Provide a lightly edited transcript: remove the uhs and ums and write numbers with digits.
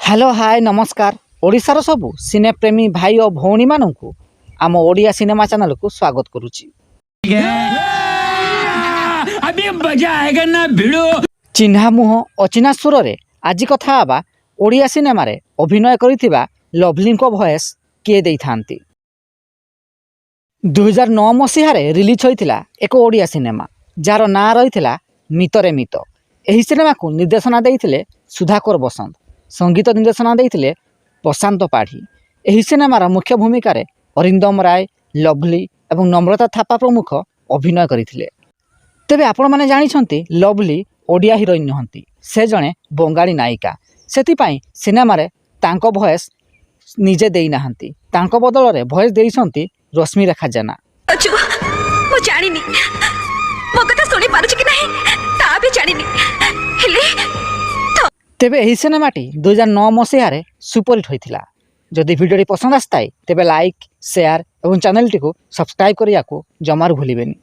Hello hi नमस्कार ओडिशार सबु सिने प्रेमी भाई और भौणी मानू आम ओडिया सिनेमा चैनल को स्वागत करुच्ची। अभी मजा आएगा ना भिड़ो। चिन्हा मुह अचिन्हा सुर रे आज कथा आबा ओडिया सिनेमा रे अभिनय करिथिबा लवली को भॉइस किए देई थांती। 2009 मसीह रे रिलीज होइथिला एक ओडिया सिनेमा जार ना रहिथिला मितरे मित। एही सिनेमा को निर्देशना देइथिले सुधाकर बसंत, संगीत निर्देशना देइथिले प्रशांत पाढ़ी। एही सिनेमार मुख्य भूमिका रे अरिंदम राय, लवली एवं नम्रता थापा प्रमुख अभिनय करथिले। तेबे आपण माने जानिछंती लवली ओडिया हिरोइन नहंती, से जणे बंगाली नायिका। सेतिपाई सिनेमा रे तांको भॉइस निजे देई नाहंती, तांको बदल रे भॉइस देइछंती रश्मि रेखा जेना। अछु मो जानिनी मो कथा सुनी पारुछ कि नहीं ता भी जानिनी हेले। तेबे एही सिनेमाटी 2009 मसीह रे सुपरहिट होइथिला। जदि वीडियोटी पसंद आस्ताए तेबे लाइक, शेयर और चैनल टी को सब्सक्राइब करिया को जमार भूलिबेनी।